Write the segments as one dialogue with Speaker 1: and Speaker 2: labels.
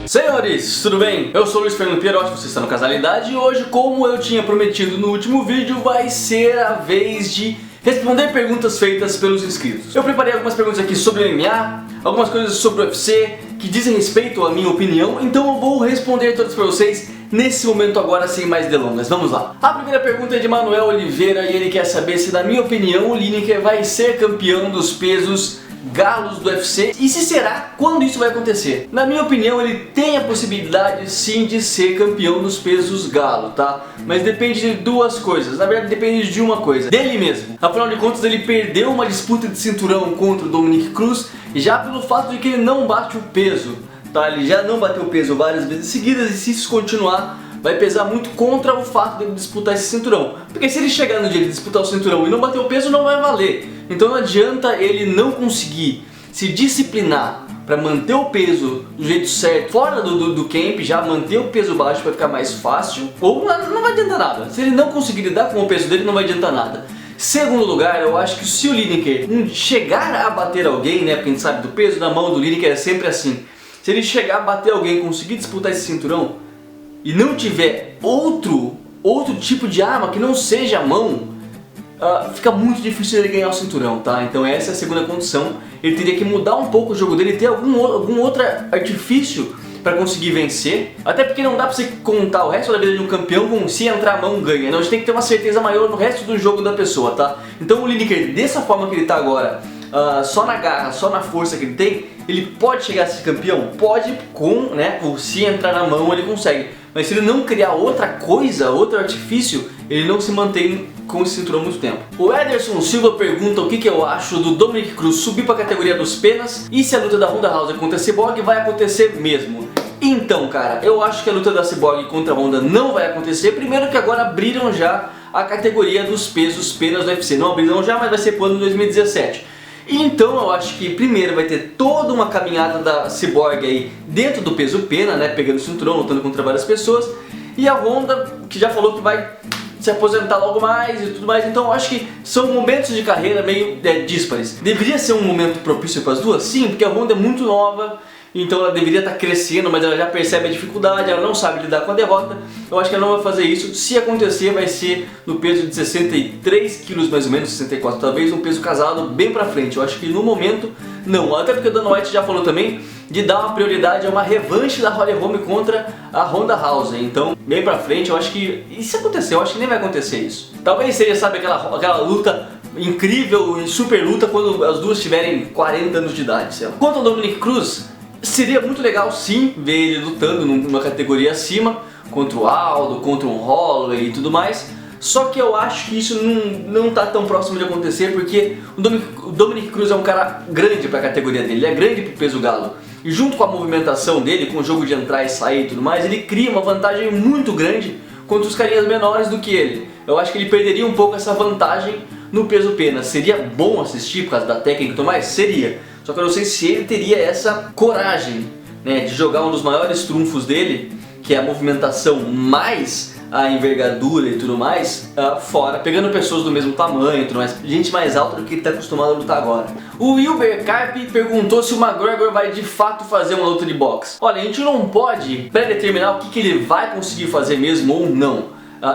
Speaker 1: Senhores, tudo bem? Eu sou o Luiz Fernando Pierotti, você está no Casalidade e hoje, como eu tinha prometido no último vídeo, vai ser a vez de responder perguntas feitas pelos inscritos. Eu preparei algumas perguntas aqui sobre o MMA, algumas coisas sobre o UFC que dizem respeito à minha opinião, então eu vou responder todas para vocês nesse momento agora, sem mais delongas. Vamos lá. A primeira pergunta é de Manuel Oliveira e ele quer saber se, na minha opinião, o Lineker vai ser campeão dos pesos galos do UFC e se será, quando isso vai acontecer. Na minha opinião, ele tem a possibilidade sim de ser campeão dos pesos galo, tá? Mas depende de duas coisas, na verdade depende de uma coisa, dele mesmo. Afinal de contas, ele perdeu uma disputa de cinturão contra o Dominick Cruz já pelo fato de que ele não bate o peso, tá? Ele já não bateu o peso várias vezes seguidas e se isso continuar vai pesar muito contra o fato de ele disputar esse cinturão. Porque se ele chegar no dia de disputar o cinturão e não bater o peso, não vai valer. Então não adianta ele não conseguir se disciplinar para manter o peso do jeito certo, fora do camp, já manter o peso baixo para ficar mais fácil, ou não vai adiantar nada. Se ele não conseguir lidar com o peso dele, não vai adiantar nada. Segundo lugar, eu acho que se o Lineker chegar a bater alguém, né, porque a gente sabe do peso da mão do Lineker é sempre assim. Se ele chegar a bater alguém e conseguir disputar esse cinturão, e não tiver outro tipo de arma que não seja a mão, fica muito difícil ele ganhar o cinturão, tá? Então essa é a segunda condição. Ele teria que mudar um pouco o jogo dele, ter algum outro artifício para conseguir vencer. Até porque não dá pra você contar o resto da vida de um campeão com se entrar a mão ganha. Não, a gente tem que ter uma certeza maior no resto do jogo da pessoa, tá? Então o Lineker, dessa forma que ele tá agora, só na garra, só na força que ele tem, ele pode chegar a ser campeão? Pode, se entrar na mão ele consegue. Mas se ele não criar outra coisa, outro artifício, ele não se mantém com esse cinturão há muito tempo. O Ederson Silva pergunta o que eu acho do Dominick Cruz subir para a categoria dos penas e se a luta da Ronda Rousey contra a Cyborg vai acontecer mesmo. Então, cara, eu acho que a luta da Cyborg contra a Ronda não vai acontecer. Primeiro que agora abriram já a categoria dos pesos penas do UFC. Não abriram já, mas vai ser pro ano de 2017. Então eu acho que primeiro vai ter toda uma caminhada da Cyborg aí dentro do peso pena, né, pegando o cinturão, lutando contra várias pessoas. E a Ronda, que já falou que vai se aposentar logo mais e tudo mais. Então eu acho que são momentos de carreira meio díspares. Deveria ser um momento propício para as duas? Sim, porque a Ronda é muito nova. Então ela deveria estar crescendo, mas ela já percebe a dificuldade, ela não sabe lidar com a derrota. Eu acho que ela não vai fazer isso. Se acontecer, vai ser no peso de 63 quilos mais ou menos, 64 talvez, um peso casado bem pra frente. Eu acho que no momento, não. Até porque o Dana White já falou também de dar uma prioridade a uma revanche da Holly Holm contra a Ronda Rousey. Então, bem pra frente, eu acho que... E se acontecer? Eu acho que nem vai acontecer isso. Talvez seja, sabe, aquela luta incrível e super luta quando as duas tiverem 40 anos de idade, sei lá. Quanto ao Dominick Cruz, seria muito legal sim ver ele lutando numa categoria acima, contra o Aldo, contra o Holloway e tudo mais. Só que eu acho que isso não tá tão próximo de acontecer, porque o Dominick Cruz é um cara grande para a categoria dele, ele é grande pro peso galo. E junto com a movimentação dele, com o jogo de entrar e sair e tudo mais, ele cria uma vantagem muito grande contra os carinhas menores do que ele. Eu acho que ele perderia um pouco essa vantagem no peso pena. Seria bom assistir por causa da técnica e tudo mais? Seria. Só que eu não sei se ele teria essa coragem, né, de jogar um dos maiores trunfos dele, que é a movimentação mais a envergadura e tudo mais, fora, pegando pessoas do mesmo tamanho, tudo mais, gente mais alta do que ele está acostumado a lutar agora. O Wilber Carpe perguntou se o McGregor vai de fato fazer uma luta de boxe. Olha, a gente não pode pré-determinar o que ele vai conseguir fazer mesmo ou não.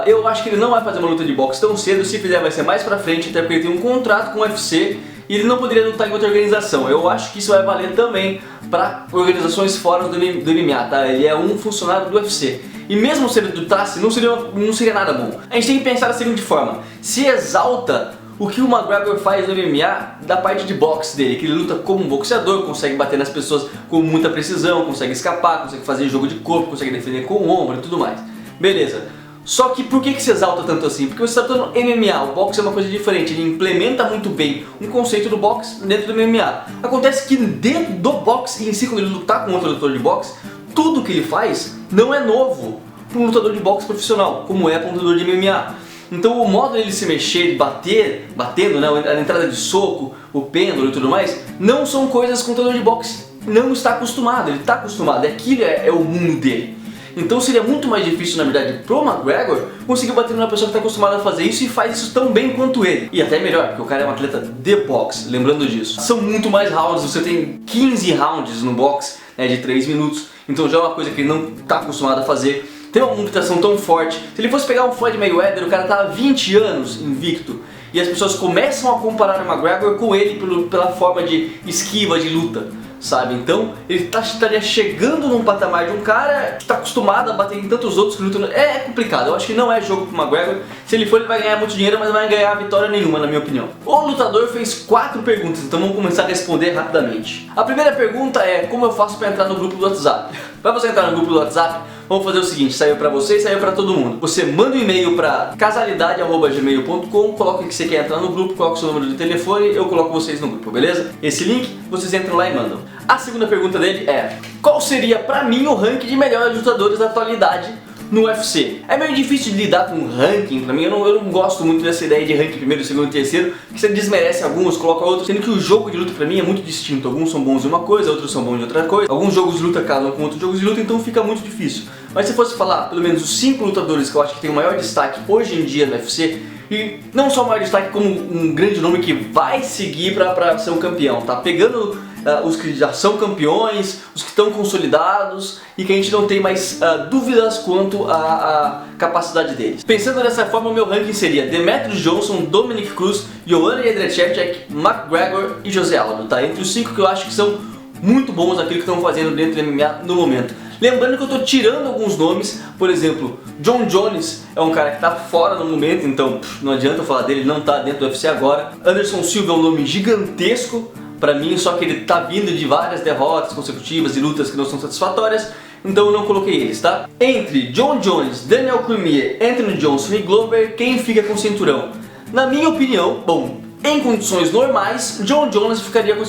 Speaker 1: Eu acho que ele não vai fazer uma luta de boxe tão cedo, se fizer vai ser mais pra frente, até porque ele tem um contrato com o UFC e ele não poderia lutar em outra organização. Eu acho que isso vai valer também para organizações fora do MMA, tá? Ele é um funcionário do UFC. E mesmo se ele lutasse, não seria nada bom. A gente tem que pensar da seguinte forma: se exalta o que o McGregor faz no MMA da parte de boxe dele, que ele luta como um boxeador, consegue bater nas pessoas com muita precisão, consegue escapar, consegue fazer jogo de corpo, consegue defender com o ombro e tudo mais. Beleza. Só que por que se exalta tanto assim? Porque você está lutando MMA, o boxe é uma coisa diferente, ele implementa muito bem um conceito do boxe dentro do MMA. Acontece que dentro do boxe em si, quando ele lutar com outro lutador de boxe, tudo que ele faz não é novo para um lutador de boxe profissional, como é para um lutador de MMA. Então o modo dele se mexer, batendo, né, a entrada de soco, o pêndulo e tudo mais, não são coisas que o lutador de boxe não está acostumado, ele está acostumado, aquilo é o mundo dele. Então seria muito mais difícil, na verdade, pro McGregor conseguir bater numa pessoa que está acostumada a fazer isso e faz isso tão bem quanto ele. E até melhor, porque o cara é um atleta de boxe, lembrando disso. São muito mais rounds, você tem 15 rounds no boxe, né, de 3 minutos. então já é uma coisa que ele não está acostumado a fazer. Tem uma movimentação tão forte. Se ele fosse pegar um Floyd Mayweather, o cara tá há 20 anos invicto, e as pessoas começam a comparar o McGregor com ele pela forma de esquiva, de luta, sabe? Então ele estaria chegando num patamar de um cara que está acostumado a bater em tantos outros que lutam. É complicado, eu acho que não é jogo pro McGregor. Se ele for, ele vai ganhar muito dinheiro, mas não vai ganhar vitória nenhuma, na minha opinião. O lutador fez 4 perguntas, então vamos começar a responder rapidamente. A primeira pergunta é: como eu faço para entrar no grupo do WhatsApp? Para você entrar no grupo do WhatsApp, vamos fazer o seguinte: saiu pra você e saiu pra todo mundo. Você manda um e-mail pra casalidade@gmail.com, coloca que você quer entrar no grupo, coloca o seu número de telefone, eu coloco vocês no grupo, beleza? Esse link, vocês entram lá e mandam. A segunda pergunta dele é: qual seria pra mim o ranking de melhores lutadores da atualidade no UFC? É meio difícil de lidar com ranking, pra mim eu não gosto muito dessa ideia de ranking primeiro, segundo e terceiro, porque você desmerece alguns, coloca outros, sendo que o jogo de luta pra mim é muito distinto. Alguns são bons de uma coisa, outros são bons de outra coisa. Alguns jogos de luta casam com outros jogos de luta, então fica muito difícil. Mas se fosse falar pelo menos os 5 lutadores que eu acho que tem o maior destaque hoje em dia no UFC, e não só o maior destaque como um grande nome que vai seguir pra ser um campeão, tá? Pegando os que já são campeões, os que estão consolidados e que a gente não tem mais dúvidas quanto à capacidade deles. Pensando dessa forma, o meu ranking seria Demetrious Johnson, Dominick Cruz, Joanna Jędrzejczyk, McGregor e José Aldo, tá? Entre os 5 que eu acho que são muito bons naquilo que estão fazendo dentro do MMA no momento. Lembrando que eu estou tirando alguns nomes, por exemplo, Jon Jones é um cara que está fora no momento, então não adianta eu falar dele, ele não está dentro do UFC agora. Anderson Silva é um nome gigantesco pra mim, só que ele está vindo de várias derrotas consecutivas e lutas que não são satisfatórias, então eu não coloquei eles, tá? Entre Jon Jones, Daniel Cormier, Anthony Johnson e Glover, quem fica com o cinturão? Na minha opinião, bom, em condições normais, Jon Jones ficaria com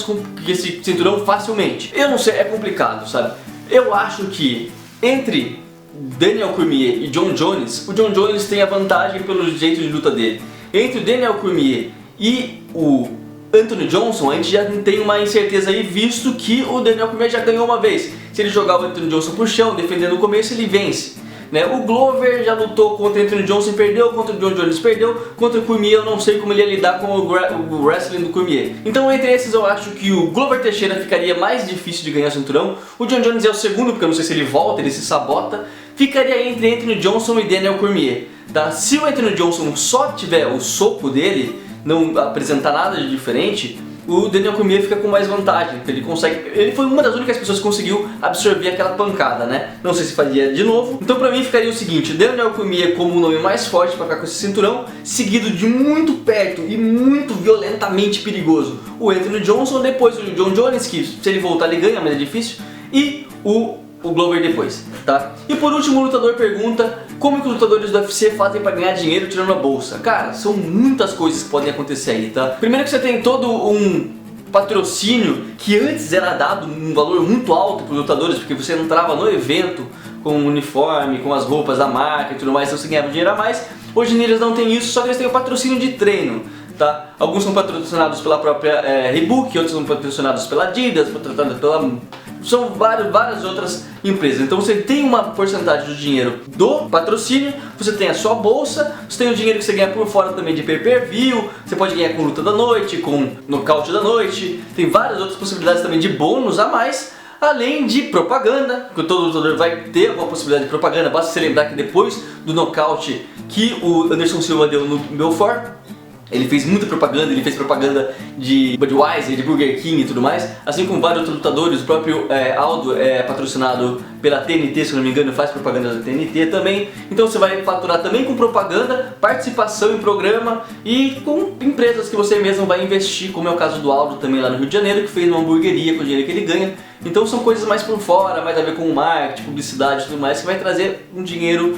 Speaker 1: esse cinturão facilmente. Eu não sei, é complicado, sabe? Eu acho que entre Daniel Cormier e Jon Jones, o Jon Jones tem a vantagem pelo jeito de luta dele. Entre o Daniel Cormier e o Anthony Johnson, a gente já tem uma incerteza aí, visto que o Daniel Cormier já ganhou uma vez. Se ele jogar o Anthony Johnson pro chão, defendendo no começo, ele vence. Né? O Glover já lutou contra o Anthony Johnson e perdeu, contra o Jon Jones perdeu, contra o Cormier eu não sei como ele ia lidar com o wrestling do Cormier. Então entre esses eu acho que o Glover Teixeira ficaria mais difícil de ganhar o cinturão, o Jon Jones é o segundo, porque eu não sei se ele volta, ele se sabota, ficaria entre Anthony Johnson e Daniel Cormier. Tá? Se o Anthony Johnson só tiver o soco dele, não apresentar nada de diferente, o Daniel Cormier fica com mais vantagem, porque ele foi uma das únicas pessoas que conseguiu absorver aquela pancada, né? Não sei se faria de novo. Então pra mim ficaria o seguinte: Daniel Cormier como o nome mais forte para ficar com esse cinturão, seguido de muito perto e muito violentamente perigoso o Anthony Johnson, depois o Jon Jones, que se ele voltar ele ganha, mas é difícil, e o Glover depois, tá? E por último o lutador pergunta: como que os lutadores do UFC fazem para ganhar dinheiro tirando a bolsa? Cara, são muitas coisas que podem acontecer aí, tá? Primeiro que você tem todo um patrocínio que antes era dado um valor muito alto para os lutadores, porque você entrava no evento com o uniforme, com as roupas da marca e tudo mais, então você ganhava dinheiro a mais. Hoje em dia eles não têm isso, só que eles têm o patrocínio de treino, tá? Alguns são patrocinados pela própria Reebok, outros são patrocinados pela Adidas, são várias outras empresas. Então você tem uma porcentagem do dinheiro do patrocínio, você tem a sua bolsa, você tem o dinheiro que você ganha por fora também de pay-per-view, você pode ganhar com luta da noite, com nocaute da noite, tem várias outras possibilidades também de bônus a mais, além de propaganda, que todo lutador vai ter alguma possibilidade de propaganda. Basta você lembrar que depois do nocaute que o Anderson Silva deu no Belfort, ele fez muita propaganda, ele fez propaganda de Budweiser, de Burger King e tudo mais, assim como vários outros lutadores. O próprio Aldo é patrocinado pela TNT, se não me engano, faz propaganda da TNT também. Então você vai faturar também com propaganda, participação em programa e com empresas que você mesmo vai investir, como é o caso do Aldo também lá no Rio de Janeiro, que fez uma hamburgueria com o dinheiro que ele ganha. Então são coisas mais por fora, mais a ver com marketing, publicidade e tudo mais, que vai trazer um dinheiro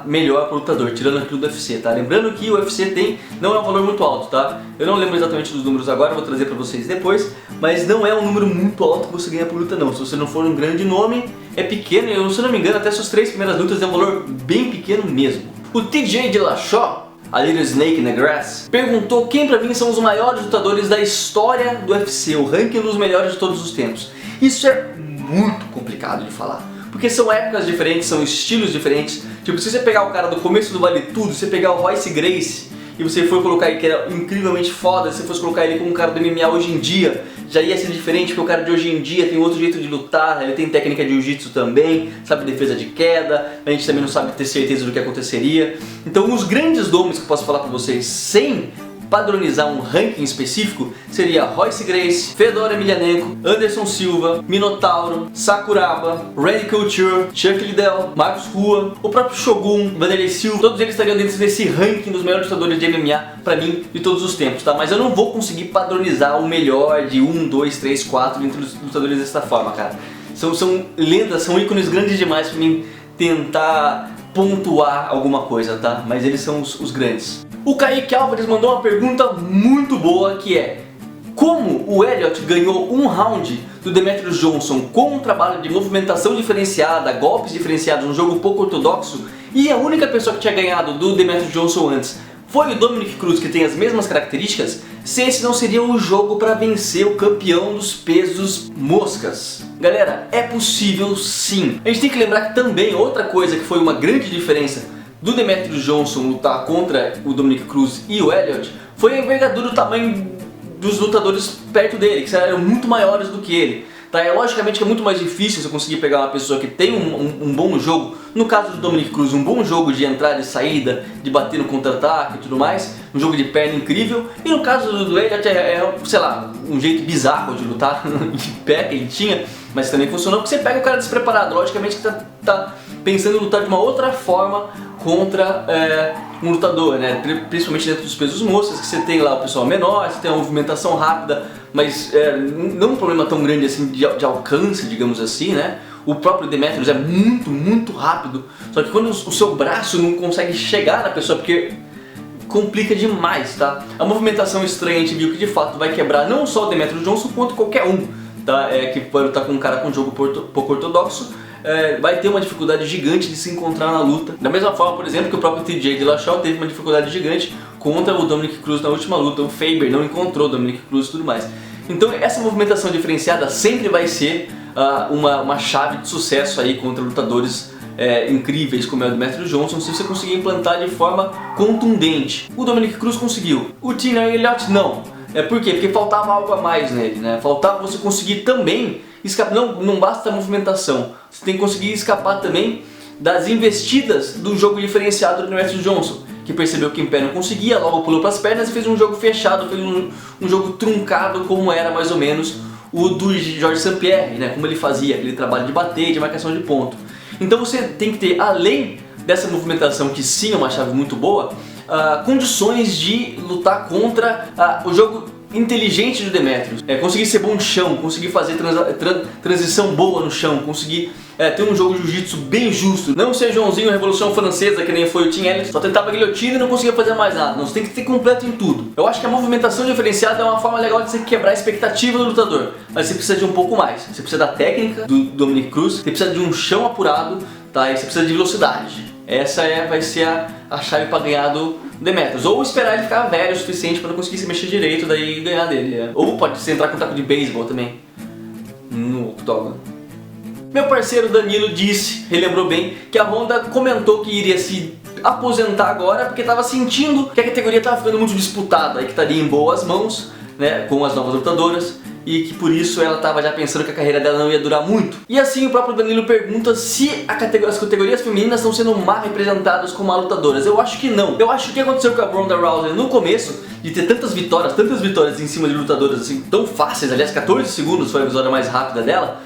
Speaker 1: melhor para o lutador, tirando aquilo do UFC, tá? Lembrando que o UFC não é um valor muito alto, tá? Eu não lembro exatamente dos números agora, vou trazer para vocês depois, mas não é um número muito alto que você ganha por luta não. Se você não for um grande nome, é pequeno, e se eu não me engano até suas 3 primeiras lutas é um valor bem pequeno mesmo. O TJ Dillashaw, a Little Snake in the Grass, perguntou quem pra mim são os maiores lutadores da história do UFC, o ranking dos melhores de todos os tempos. Isso é muito complicado de falar, porque são épocas diferentes, são estilos diferentes. Tipo, se você pegar o cara do começo do Vale Tudo, se você pegar o Royce Gracie e você for colocar aí que era incrivelmente foda, se você fosse colocar ele como um cara do MMA hoje em dia, já ia ser diferente, porque o cara de hoje em dia tem outro jeito de lutar, ele tem técnica de jiu-jitsu também, sabe defesa de queda, a gente também não sabe ter certeza do que aconteceria. Então os grandes nomes que eu posso falar pra vocês sem padronizar um ranking específico seria Royce Gracie, Fedor Emelianenko, Anderson Silva, Minotauro, Sakuraba, Randy Couture, Chuck Liddell, Marcos Rua, o próprio Shogun, Vanderlei Silva. Todos eles estariam dentro desse ranking dos melhores lutadores de MMA pra mim de todos os tempos, tá? Mas eu não vou conseguir padronizar o melhor de 1, 2, 3, 4 entre os lutadores dessa forma, cara. São lendas, são ícones grandes demais pra mim tentar pontuar alguma coisa, tá? Mas eles são os grandes. O Kaique Álvares mandou uma pergunta muito boa, que é: como o Elliott ganhou um round do Demetrius Johnson com um trabalho de movimentação diferenciada, golpes diferenciados, um jogo pouco ortodoxo, e a única pessoa que tinha ganhado do Demetrius Johnson antes foi o Dominick Cruz, que tem as mesmas características, se esse não seria o jogo para vencer o campeão dos pesos moscas? Galera, é possível sim. A gente tem que lembrar que também outra coisa que foi uma grande diferença do Demetrius Johnson lutar contra o Dominick Cruz e o Elliott foi a envergadura do tamanho dos lutadores perto dele, que eram muito maiores do que ele. Tá? Logicamente que é muito mais difícil você conseguir pegar uma pessoa que tem um bom jogo, no caso do Dominick Cruz, um bom jogo de entrada e saída, de bater no contra-ataque e tudo mais, um jogo de perna incrível, e no caso do Elliott sei lá, um jeito bizarro de lutar de pé que ele tinha, mas também funcionou porque você pega o cara despreparado, logicamente que tá pensando em lutar de uma outra forma contra um lutador, né? Principalmente dentro dos pesos moscas, que você tem lá o pessoal menor, você tem uma movimentação rápida, mas não um problema tão grande assim de alcance, digamos assim, né? O próprio Demetrius é muito rápido, só que quando o seu braço não consegue chegar na pessoa, porque complica demais, tá? A movimentação estranha a gente viu que de fato vai quebrar não só o Demetrius Johnson, quanto qualquer um, tá? Que pode lutar com um cara com um jogo pouco ortodoxo. Vai ter uma dificuldade gigante de se encontrar na luta. Da mesma forma, por exemplo, que o próprio TJ Dillashaw teve uma dificuldade gigante contra o Dominick Cruz na última luta. O Faber não encontrou o Dominick Cruz e tudo mais. Então essa movimentação diferenciada sempre vai ser uma chave de sucesso aí contra lutadores incríveis como é o Demetrius Johnson, se você conseguir implantar de forma contundente. O Dominick Cruz conseguiu, o Tyron Elliott não. Por quê? Porque faltava algo a mais nele, né? Faltava você conseguir também escapar, não basta a movimentação, você tem que conseguir escapar também das investidas do jogo diferenciado do Demetrius Johnson, que percebeu que em pé não conseguia, logo pulou para as pernas e fez um jogo fechado, fez um jogo truncado como era mais ou menos o do Georges St-Pierre, né? Como ele fazia aquele trabalho de bater, de marcação de ponto. Então você tem que ter, além dessa movimentação que sim é uma chave muito boa, condições de lutar contra o jogo inteligente do Demetrius. Conseguir ser bom no chão, conseguir fazer transição boa no chão, conseguir ter um jogo de jiu-jitsu bem justo. Não ser Joãozinho Revolução Francesa, que nem foi o Tim Elliott, só tentava guilhotina e não conseguia fazer mais nada. Não, você tem que ser completo em tudo. Eu acho que a movimentação diferenciada é uma forma legal de você quebrar a expectativa do lutador, mas você precisa de um pouco mais. Você precisa da técnica do Dominick Cruz, você precisa de um chão apurado, tá? E você precisa de velocidade. Essa vai ser a chave para ganhar do Demetrius. Ou esperar ele ficar velho o suficiente para não conseguir se mexer direito, daí ganhar dele. Ou pode ser entrar com taco de beisebol também no octógono. Meu parceiro Danilo relembrou bem, que a Honda comentou que iria se aposentar agora porque estava sentindo que a categoria estava ficando muito disputada e que estaria em boas mãos, né, com as novas lutadoras, e que por isso ela estava já pensando que a carreira dela não ia durar muito. E assim o próprio Danilo pergunta se as categorias femininas estão sendo mal representadas como as lutadoras. Eu acho que não. Eu acho que o que aconteceu com a Ronda Rousey no começo, de ter tantas vitórias em cima de lutadoras assim tão fáceis, aliás 14 segundos foi a vitória mais rápida dela,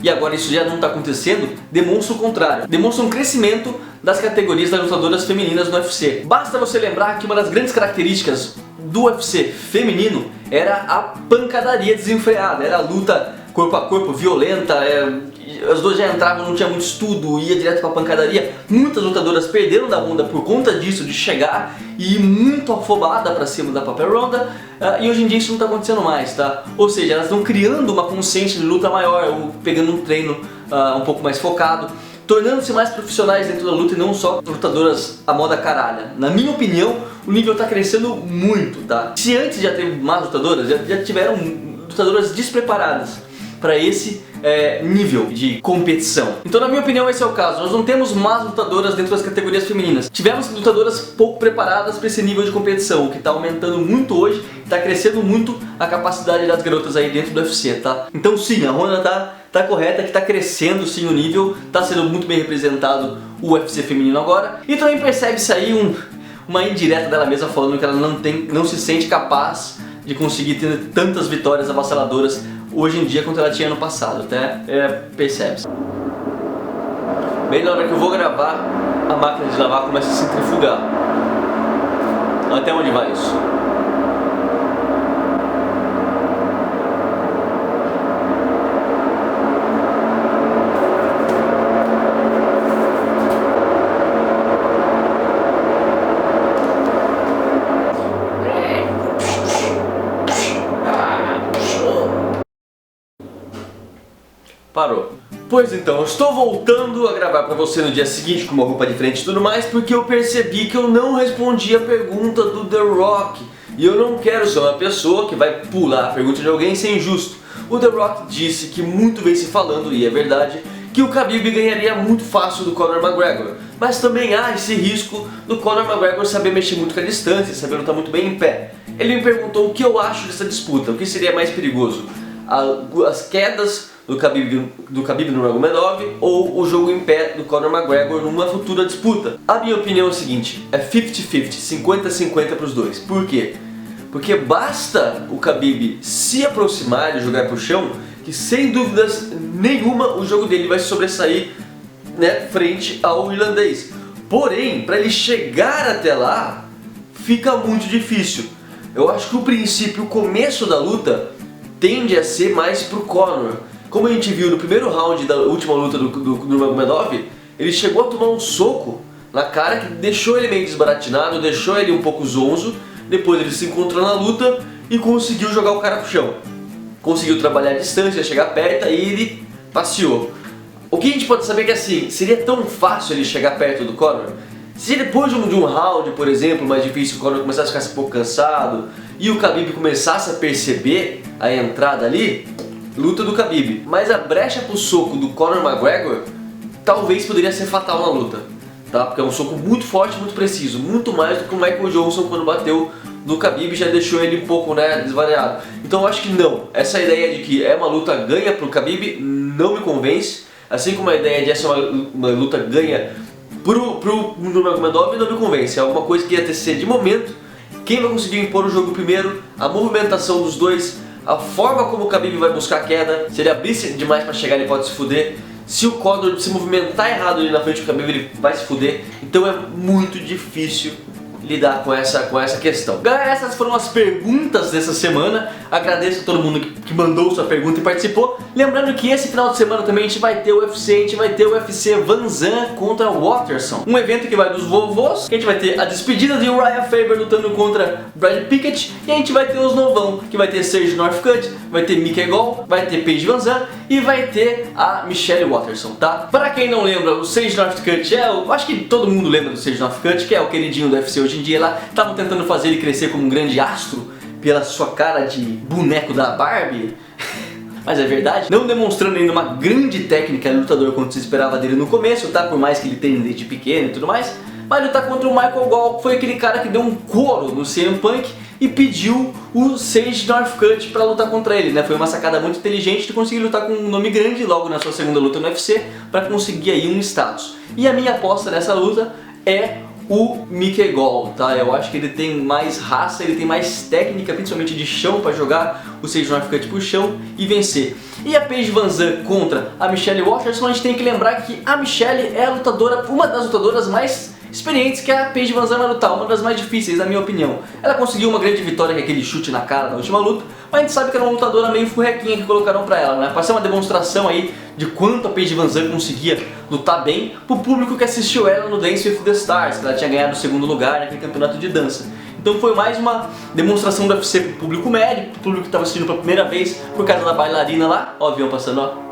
Speaker 1: e agora isso já não está acontecendo, demonstra o contrário. Demonstra um crescimento das categorias das lutadoras femininas no UFC. Basta você lembrar que uma das grandes características do UFC feminino era a pancadaria desenfreada, era a luta corpo a corpo, violenta, as duas já entravam, não tinha muito estudo, ia direto pra pancadaria. Muitas lutadoras perderam da Ronda por conta disso, de chegar e ir muito afobada pra cima da própria Ronda, e hoje em dia isso não tá acontecendo mais, tá? Ou seja, elas estão criando uma consciência de luta maior, ou pegando um treino um pouco mais focado, tornando-se mais profissionais dentro da luta e não só lutadoras à moda caralha. Na minha opinião, o nível está crescendo muito, tá? Se antes já teve más lutadoras, já tiveram lutadoras despreparadas, para esse nível de competição. Então, na minha opinião, esse é o caso. Nós não temos más lutadoras dentro das categorias femininas. Tivemos lutadoras pouco preparadas para esse nível de competição, o que está aumentando muito hoje, está crescendo muito a capacidade das garotas aí dentro do UFC, tá? Então sim, a Ronda tá correta, que tá crescendo sim o nível, tá sendo muito bem representado o UFC feminino agora. E também percebe-se aí uma indireta dela mesma falando que ela não se sente capaz de conseguir ter tantas vitórias avassaladoras hoje em dia quanto ela tinha no passado, até percebe-se. Bem na hora que eu vou gravar, a máquina de lavar começa a centrifugar. Até onde vai isso? Parou. Pois então, eu estou voltando a gravar pra você no dia seguinte com uma roupa diferente e tudo mais, porque eu percebi que eu não respondi a pergunta do The Rock. E eu não quero ser uma pessoa que vai pular a pergunta de alguém sem justo. O The Rock disse que muito vem se falando, e é verdade, que o Khabib ganharia muito fácil do Conor McGregor. Mas também há esse risco do Conor McGregor saber mexer muito com a distância, saber lutar muito bem em pé. Ele me perguntou o que eu acho dessa disputa, o que seria mais perigoso. As quedas do Khabib no Nurmagomedov ou o jogo em pé do Conor McGregor numa futura disputa. A minha opinião é o seguinte, é 50-50, 50-50 para os dois. Por quê? Porque basta o Khabib se aproximar e jogar pro chão, que sem dúvidas nenhuma o jogo dele vai se sobressair, né, frente ao irlandês. Porém, para ele chegar até lá, fica muito difícil. Eu acho que o princípio, o começo da luta, tende a ser mais pro Conor. Como a gente viu no primeiro round da última luta do Nurmagomedov, ele chegou a tomar um soco na cara que deixou ele meio desbaratinado, deixou ele um pouco zonzo. Depois ele se encontrou na luta e conseguiu jogar o cara pro chão. Conseguiu trabalhar a distância, chegar perto, e ele passeou. O que a gente pode saber é que assim, seria tão fácil ele chegar perto do Conor? Se depois de um round, por exemplo, mais difícil, o Conor começasse a ficar um pouco cansado e o Khabib começasse a perceber a entrada ali, luta do Khabib. Mas a brecha pro soco do Conor McGregor talvez poderia ser fatal na luta, tá? Porque é um soco muito forte, muito preciso, muito mais do que o Michael Johnson quando bateu no Khabib, já deixou ele um pouco, né, desvariado. Então eu acho que não, essa ideia de que é uma luta ganha pro Khabib não me convence, assim como a ideia de essa uma luta ganha pro Nurmagomedov não me convence. É alguma coisa que ia ser de momento, quem vai conseguir impor o jogo primeiro, a movimentação dos dois, a forma como o Khabib vai buscar a queda. Se ele abrisse demais para chegar, ele pode se fuder. Se o Conor se movimentar errado ali na frente do Khabib, ele vai se fuder. Então é muito difícil lidar com essa questão. Galera, essas foram as perguntas dessa semana. Agradeço a todo mundo que mandou sua pergunta e participou. Lembrando que esse final de semana também a gente vai ter o UFC, a gente vai ter o UFC Van Zandt contra o Waterson. Um evento que vai dos vovôs, que a gente vai ter a despedida de Uriah Faber lutando contra Brad Pickett, e a gente vai ter os novão, que vai ter Serge Northcutt, vai ter Mickey Gall, vai ter Paige Van Zandt e vai ter a Michelle Waterson, tá? Para quem não lembra, o Serge Northcutt eu acho que todo mundo lembra do Serge Northcutt, que é o queridinho do UFC hoje em dia lá. Estavam tentando fazer ele crescer como um grande astro pela sua cara de boneco da Barbie. Mas é verdade, não demonstrando ainda uma grande técnica de lutador quanto se esperava dele no começo, tá? Por mais que ele tenha desde pequeno e tudo mais. Vai lutar contra o Michael Gall, que foi aquele cara que deu um couro no CM Punk e pediu o Serge Northcutt pra lutar contra ele, né? Foi uma sacada muito inteligente de conseguir lutar com um nome grande logo na sua segunda luta no UFC pra conseguir aí um status. E a minha aposta nessa luta é o Mickey Gall, tá? Eu acho que ele tem mais raça, ele tem mais técnica, principalmente de chão, para jogar o Serge Northcutt pro chão e vencer. E a Paige Van Zandt contra a Michelle Waterson, a gente tem que lembrar que a Michelle é a lutadora, uma das lutadoras mais experientes que a Paige Van Zandt vai lutar, uma das mais difíceis na minha opinião. Ela conseguiu uma grande vitória com aquele chute na cara na última luta, mas a gente sabe que era uma lutadora meio furrequinha que colocaram pra ela, né? Pra ser uma demonstração aí de quanto a Paige Van Zandt conseguia lutar bem pro público que assistiu ela no Dance with the Stars, que ela tinha ganhado o segundo lugar naquele campeonato de dança. Então foi mais uma demonstração do UFC pro público médio, pro público que estava assistindo pela primeira vez por causa da bailarina lá, ó o avião passando, ó,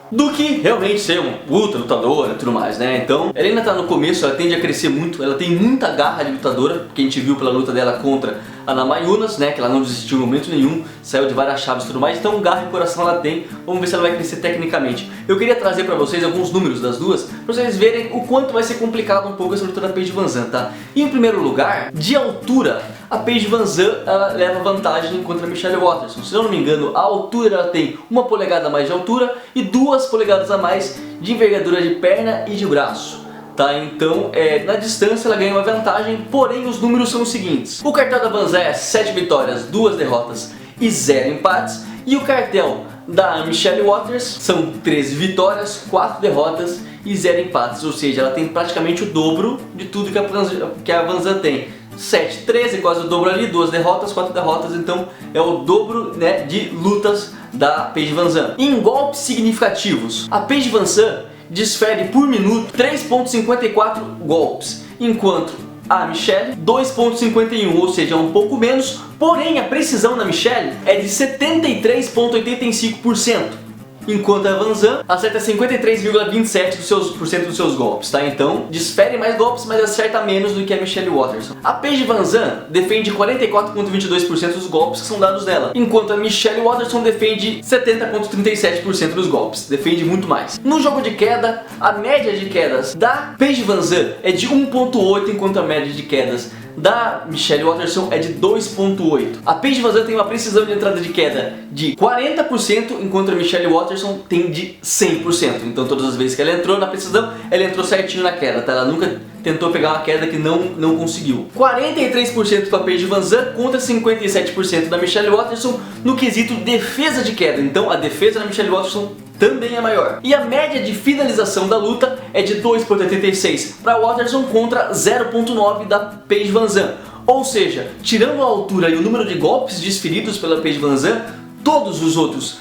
Speaker 1: do que realmente ser uma lutadora e tudo mais, né? Então, ela ainda tá no começo, ela tende a crescer muito, ela tem muita garra de lutadora, que a gente viu pela luta dela contra a Namayunas, né, que ela não desistiu em momento nenhum, saiu de várias chaves e tudo mais, então garra e coração ela tem. Vamos ver se ela vai crescer tecnicamente. Eu queria trazer pra vocês alguns números das duas, pra vocês verem o quanto vai ser complicado um pouco essa luta da Paige VanZandt, tá? E em primeiro lugar, de altura, a Paige VanZandt ela leva vantagem contra a Michelle Waterson. Se eu não me engano, a altura ela tem 1 polegada a mais de altura e 2 polegadas a mais de envergadura de perna e de braço. Tá, então, na distância ela ganha uma vantagem, porém os números são os seguintes. O cartel da VanZandt é 7 vitórias, 2 derrotas e 0 empates. E o cartel da Michelle Waters são 13 vitórias, 4 derrotas e 0 empates. Ou seja, ela tem praticamente o dobro de tudo que a VanZandt tem. 7, 13, quase o dobro ali, 2 derrotas, 4 derrotas, então é o dobro, né, de lutas da Paige VanZandt. Em golpes significativos, a Paige VanZandt desfere por minuto 3,54 golpes, enquanto a Michelle 2,51, ou seja, um pouco menos, porém a precisão da Michelle é de 73,85%. Enquanto a VanZandt acerta 53,27% dos seus golpes, tá? Então, desfere mais golpes, mas acerta menos do que a Michelle Waterson. A Paige VanZandt defende 44,22% dos golpes que são dados nela, enquanto a Michelle Waterson defende 70,37% dos golpes. Defende muito mais. No jogo de queda, a média de quedas da Paige VanZandt é de 1,8, enquanto a média de quedas da Michelle Waterson é de 2,8. A Paige VanZandt tem uma precisão de entrada de queda de 40%, enquanto a Michelle Waterson tem de 100%. Então todas as vezes que ela entrou na precisão, ela entrou certinho na queda, tá? Ela nunca tentou pegar uma queda que não conseguiu. 43% para a Paige VanZandt contra 57% da Michelle Waterson no quesito defesa de queda. Então a defesa da Michelle Waterson também é maior. E a média de finalização da luta é de 2,86 para Waterson contra 0,9 da Paige VanZandt. Ou seja, tirando a altura e o número de golpes desferidos pela Paige VanZandt, todos as outras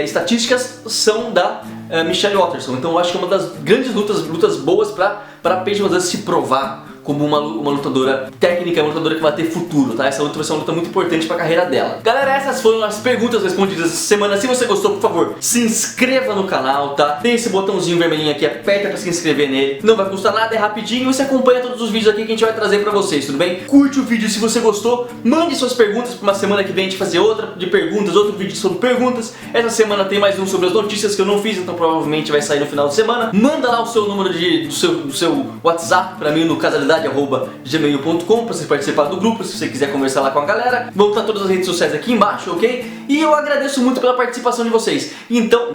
Speaker 1: estatísticas são da Michelle Waterson. Então eu acho que é uma das grandes lutas boas para a Paige VanZandt se provar como uma lutadora técnica, uma lutadora que vai ter futuro, tá? Essa luta vai ser uma luta muito importante para a carreira dela. Galera, essas foram as perguntas respondidas essa semana. Se você gostou, por favor, se inscreva no canal, tá? Tem esse botãozinho vermelhinho aqui, aperta para se inscrever nele. Não vai custar nada, é rapidinho e você acompanha todos os vídeos aqui que a gente vai trazer para vocês, tudo bem? Curte o vídeo se você gostou, mande suas perguntas para uma semana que vem a gente fazer outra de perguntas, outro vídeo sobre perguntas. Essa semana tem mais um sobre as notícias que eu não fiz, então provavelmente vai sair no final de semana. Manda lá o seu número do seu WhatsApp para mim no casalidade@gmail.com para você participar do grupo, se você quiser conversar lá com a galera. Vão estar todas as redes sociais aqui embaixo, ok? E eu agradeço muito pela participação de vocês. Então,